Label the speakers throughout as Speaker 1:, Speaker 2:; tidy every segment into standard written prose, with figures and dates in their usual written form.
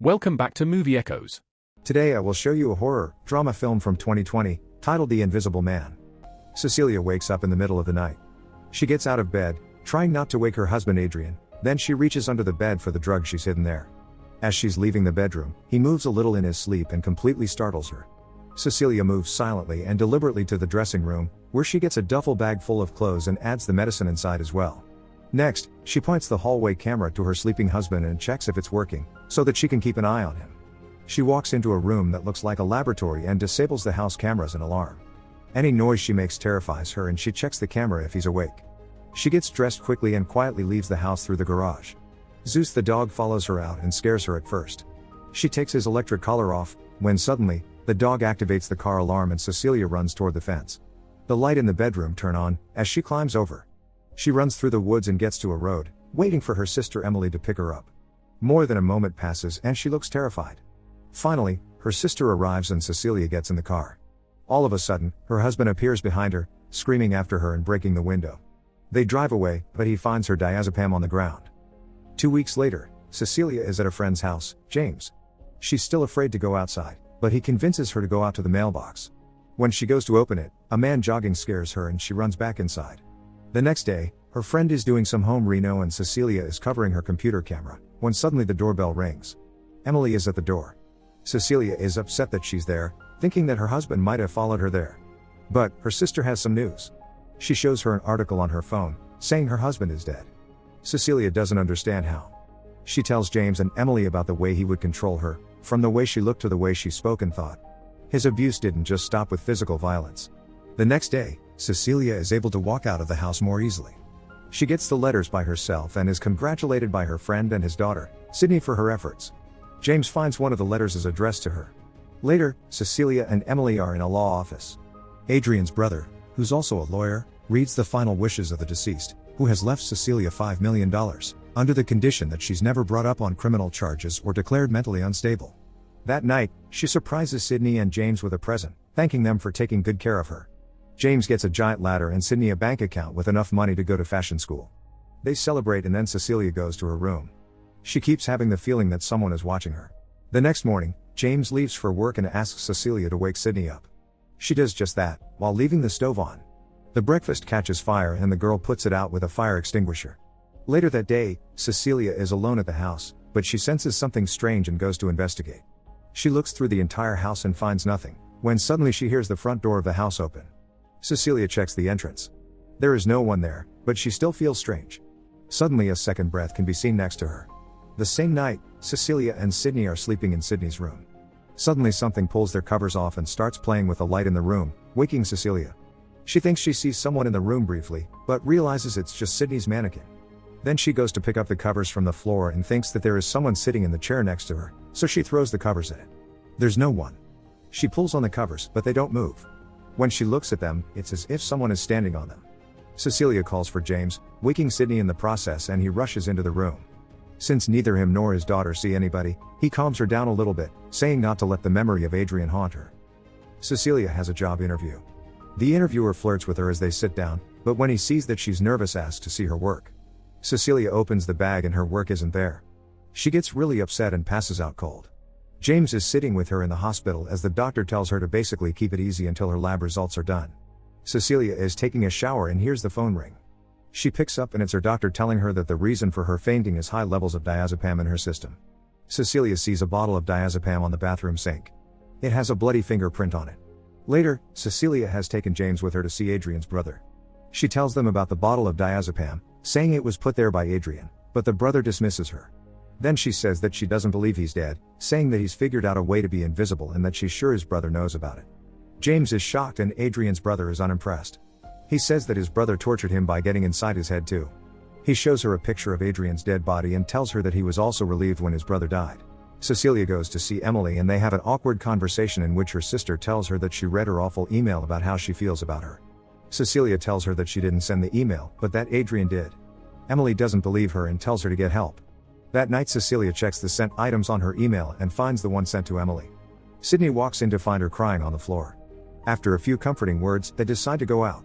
Speaker 1: Welcome back to Movie Echoes.
Speaker 2: Today I will show you a horror drama film from 2020, titled The Invisible Man. Cecilia wakes up in the middle of the night. She gets out of bed, trying not to wake her husband Adrian, then she reaches under the bed for the drug she's hidden there. As she's leaving the bedroom, he moves a little in his sleep and completely startles her. Cecilia moves silently and deliberately to the dressing room, where she gets a duffel bag full of clothes and adds the medicine inside as well. Next, she points the hallway camera to her sleeping husband and checks if it's working, so that she can keep an eye on him. She walks into a room that looks like a laboratory and disables the house cameras and alarm. Any noise she makes terrifies her and she checks the camera if he's awake. She gets dressed quickly and quietly leaves the house through the garage. Zeus the dog follows her out and scares her at first. She takes his electric collar off, when suddenly, the dog activates the car alarm and Cecilia runs toward the fence. The light in the bedroom turn on, as she climbs over. She runs through the woods and gets to a road, waiting for her sister Emily to pick her up. More than a moment passes and she looks terrified. Finally, her sister arrives and Cecilia gets in the car. All of a sudden, her husband appears behind her, screaming after her and breaking the window. They drive away, but he finds her diazepam on the ground. 2 weeks later, Cecilia is at a friend's house, James. She's still afraid to go outside, but he convinces her to go out to the mailbox. When she goes to open it, a man jogging scares her and she runs back inside. The next day, her friend is doing some home reno and Cecilia is covering her computer camera, when suddenly the doorbell rings. Emily is at the door. Cecilia is upset that she's there, thinking that her husband might have followed her there. But, her sister has some news. She shows her an article on her phone, saying her husband is dead. Cecilia doesn't understand how. She tells James and Emily about the way he would control her, from the way she looked to the way she spoke and thought. His abuse didn't just stop with physical violence. The next day, Cecilia is able to walk out of the house more easily. She gets the letters by herself and is congratulated by her friend and his daughter, Sydney, for her efforts. James finds one of the letters is addressed to her. Later, Cecilia and Emily are in a law office. Adrian's brother, who's also a lawyer, reads the final wishes of the deceased, who has left Cecilia $5 million, under the condition that she's never brought up on criminal charges or declared mentally unstable. That night, she surprises Sydney and James with a present, thanking them for taking good care of her. James gets a giant ladder and Sydney a bank account with enough money to go to fashion school. They celebrate and then Cecilia goes to her room. She keeps having the feeling that someone is watching her. The next morning, James leaves for work and asks Cecilia to wake Sydney up. She does just that, while leaving the stove on. The breakfast catches fire and the girl puts it out with a fire extinguisher. Later that day, Cecilia is alone at the house, but she senses something strange and goes to investigate. She looks through the entire house and finds nothing, when suddenly she hears the front door of the house open. Cecilia checks the entrance. There is no one there, but she still feels strange. Suddenly a second breath can be seen next to her. The same night, Cecilia and Sydney are sleeping in Sydney's room. Suddenly something pulls their covers off and starts playing with the light in the room, waking Cecilia. She thinks she sees someone in the room briefly, but realizes it's just Sydney's mannequin. Then she goes to pick up the covers from the floor and thinks that there is someone sitting in the chair next to her, so she throws the covers at it. There's no one. She pulls on the covers, but they don't move. When she looks at them, it's as if someone is standing on them. Cecilia calls for James, waking Sydney in the process, and he rushes into the room. Since neither him nor his daughter see anybody, he calms her down a little bit, saying not to let the memory of Adrian haunt her. Cecilia has a job interview. The interviewer flirts with her as they sit down, but when he sees that she's nervous, asks to see her work. Cecilia opens the bag and her work isn't there. She gets really upset and passes out cold. James is sitting with her in the hospital as the doctor tells her to basically keep it easy until her lab results are done. Cecilia is taking a shower and hears the phone ring. She picks up and it's her doctor telling her that the reason for her fainting is high levels of diazepam in her system. Cecilia sees a bottle of diazepam on the bathroom sink. It has a bloody fingerprint on it. Later, Cecilia has taken James with her to see Adrian's brother. She tells them about the bottle of diazepam, saying it was put there by Adrian, but the brother dismisses her. Then she says that she doesn't believe he's dead, saying that he's figured out a way to be invisible and that she's sure his brother knows about it. James is shocked and Adrian's brother is unimpressed. He says that his brother tortured him by getting inside his head too. He shows her a picture of Adrian's dead body and tells her that he was also relieved when his brother died. Cecilia goes to see Emily and they have an awkward conversation in which her sister tells her that she read her awful email about how she feels about her. Cecilia tells her that she didn't send the email, but that Adrian did. Emily doesn't believe her and tells her to get help. That night Cecilia checks the sent items on her email and finds the one sent to Emily. Sydney walks in to find her crying on the floor. After a few comforting words, they decide to go out.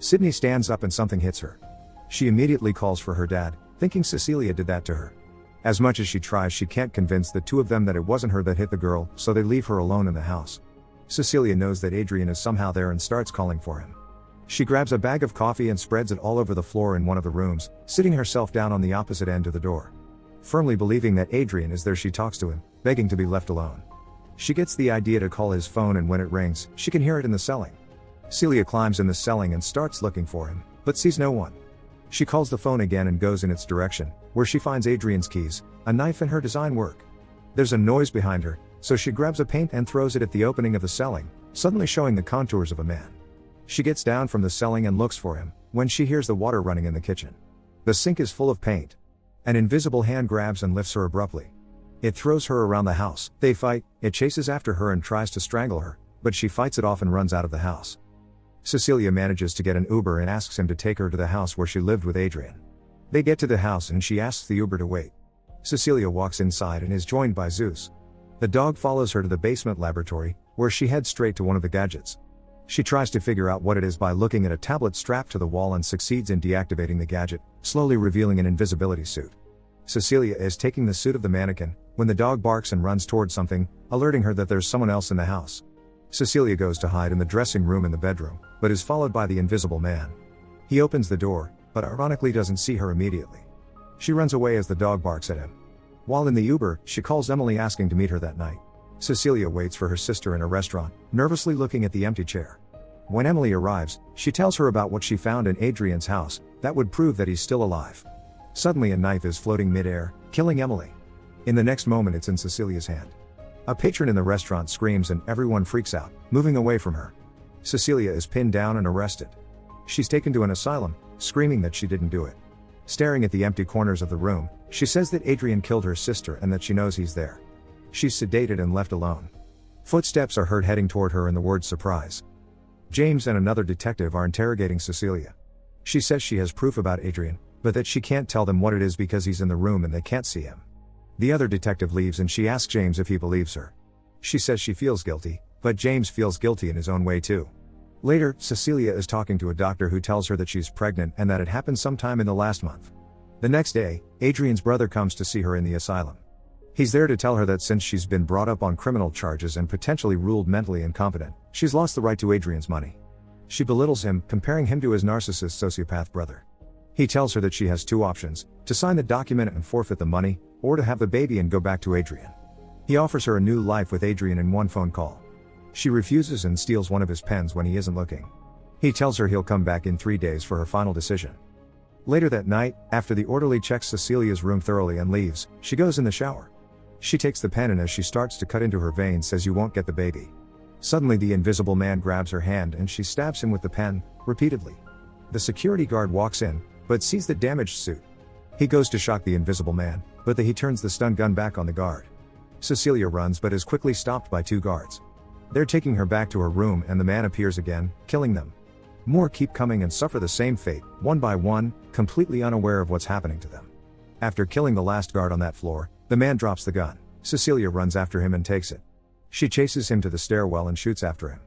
Speaker 2: Sydney stands up and something hits her. She immediately calls for her dad, thinking Cecilia did that to her. As much as she tries, she can't convince the two of them that it wasn't her that hit the girl, so they leave her alone in the house. Cecilia knows that Adrian is somehow there and starts calling for him. She grabs a bag of coffee and spreads it all over the floor in one of the rooms, sitting herself down on the opposite end of the door. Firmly believing that Adrian is there, she talks to him, begging to be left alone. She gets the idea to call his phone, and when it rings, she can hear it in the ceiling. Celia climbs in the ceiling and starts looking for him, but sees no one. She calls the phone again and goes in its direction, where she finds Adrian's keys, a knife, and her design work. There's a noise behind her, so she grabs a paint and throws it at the opening of the ceiling, suddenly showing the contours of a man. She gets down from the ceiling and looks for him, when she hears the water running in the kitchen. The sink is full of paint. An invisible hand grabs and lifts her abruptly. It throws her around the house. They fight, it chases after her and tries to strangle her, but she fights it off and runs out of the house. Cecilia manages to get an Uber and asks him to take her to the house where she lived with Adrian. They get to the house and she asks the Uber to wait. Cecilia walks inside and is joined by Zeus. The dog follows her to the basement laboratory, where she heads straight to one of the gadgets. She tries to figure out what it is by looking at a tablet strapped to the wall and succeeds in deactivating the gadget, slowly revealing an invisibility suit. Cecilia is taking the suit of the mannequin, when the dog barks and runs towards something, alerting her that there's someone else in the house. Cecilia goes to hide in the dressing room in the bedroom, but is followed by the invisible man. He opens the door, but ironically doesn't see her immediately. She runs away as the dog barks at him. While in the Uber, she calls Emily asking to meet her that night. Cecilia waits for her sister in a restaurant, nervously looking at the empty chair. When Emily arrives, she tells her about what she found in Adrian's house, that would prove that he's still alive. Suddenly a knife is floating mid-air, killing Emily. In the next moment it's in Cecilia's hand. A patron in the restaurant screams and everyone freaks out, moving away from her. Cecilia is pinned down and arrested. She's taken to an asylum, screaming that she didn't do it. Staring at the empty corners of the room, she says that Adrian killed her sister and that she knows he's there. She's sedated and left alone. Footsteps are heard heading toward her and the word surprise. James and another detective are interrogating Cecilia. She says she has proof about Adrian, but that she can't tell them what it is because he's in the room and they can't see him. The other detective leaves and she asks James if he believes her. She says she feels guilty, but James feels guilty in his own way too. Later, Cecilia is talking to a doctor who tells her that she's pregnant and that it happened sometime in the last month. The next day, Adrian's brother comes to see her in the asylum. He's there to tell her that since she's been brought up on criminal charges and potentially ruled mentally incompetent, she's lost the right to Adrian's money. She belittles him, comparing him to his narcissist sociopath brother. He tells her that she has two options, to sign the document and forfeit the money, or to have the baby and go back to Adrian. He offers her a new life with Adrian in one phone call. She refuses and steals one of his pens when he isn't looking. He tells her he'll come back in 3 days for her final decision. Later that night, after the orderly checks Cecilia's room thoroughly and leaves, she goes in the shower. She takes the pen and as she starts to cut into her veins says, "You won't get the baby." Suddenly the invisible man grabs her hand and she stabs him with the pen, repeatedly. The security guard walks in, but sees the damaged suit. He goes to shock the invisible man, but he turns the stun gun back on the guard. Cecilia runs but is quickly stopped by two guards. They're taking her back to her room and the man appears again, killing them. More keep coming and suffer the same fate, one by one, completely unaware of what's happening to them. After killing the last guard on that floor, the man drops the gun. Cecilia runs after him and takes it. She chases him to the stairwell and shoots after him.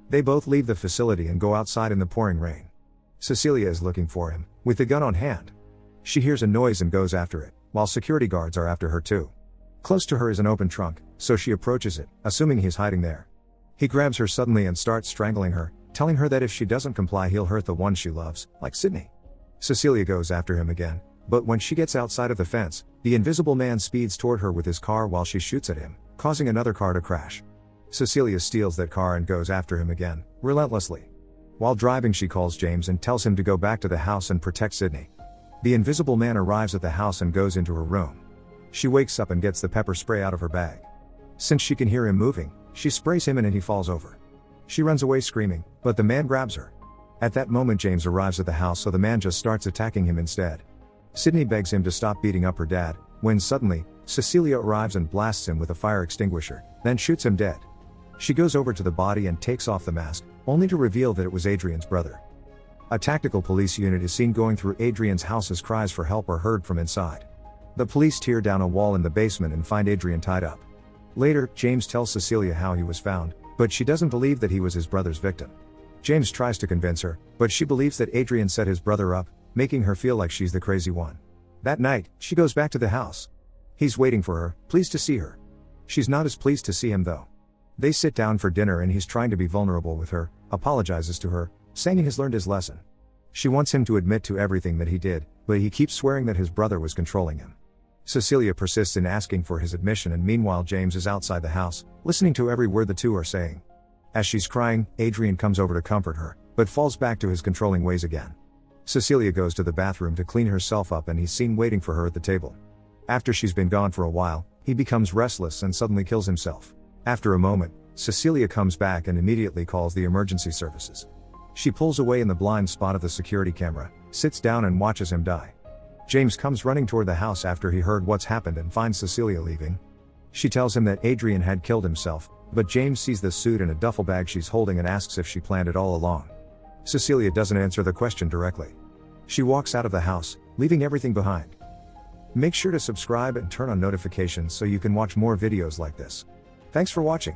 Speaker 2: They both leave the facility and go outside in the pouring rain. Cecilia is looking for him, with the gun on hand. She hears a noise and goes after it, while security guards are after her too. Close to her is an open trunk, so she approaches it, assuming he's hiding there. He grabs her suddenly and starts strangling her, telling her that if she doesn't comply he'll hurt the one she loves, like Sydney. Cecilia goes after him again, but when she gets outside of the fence, the invisible man speeds toward her with his car while she shoots at him, causing another car to crash. Cecilia steals that car and goes after him again, relentlessly. While driving she calls James and tells him to go back to the house and protect Sydney. The invisible man arrives at the house and goes into her room. She wakes up and gets the pepper spray out of her bag. Since she can hear him moving, she sprays him and he falls over. She runs away screaming, but the man grabs her. At that moment James arrives at the house, so the man just starts attacking him instead. Sydney begs him to stop beating up her dad, when suddenly, Cecilia arrives and blasts him with a fire extinguisher, then shoots him dead. She goes over to the body and takes off the mask, only to reveal that it was Adrian's brother. A tactical police unit is seen going through Adrian's house as cries for help are heard from inside. The police tear down a wall in the basement and find Adrian tied up. Later, James tells Cecilia how he was found, but she doesn't believe that he was his brother's victim. James tries to convince her, but she believes that Adrian set his brother up, making her feel like she's the crazy one. That night, she goes back to the house. He's waiting for her, pleased to see her. She's not as pleased to see him though. They sit down for dinner and he's trying to be vulnerable with her, apologizes to her, saying he has learned his lesson. She wants him to admit to everything that he did, but he keeps swearing that his brother was controlling him. Cecilia persists in asking for his admission, and meanwhile James is outside the house, listening to every word the two are saying. As she's crying, Adrian comes over to comfort her, but falls back to his controlling ways again. Cecilia goes to the bathroom to clean herself up and he's seen waiting for her at the table. After she's been gone for a while, he becomes restless and suddenly kills himself. After a moment, Cecilia comes back and immediately calls the emergency services. She pulls away in the blind spot of the security camera, sits down and watches him die. James comes running toward the house after he heard what's happened and finds Cecilia leaving. She tells him that Adrian had killed himself, but James sees the suit and a duffel bag she's holding and asks if she planned it all along. Cecilia doesn't answer the question directly. She walks out of the house, leaving everything behind. Make sure to subscribe and turn on notifications so you can watch more videos like this. Thanks for watching.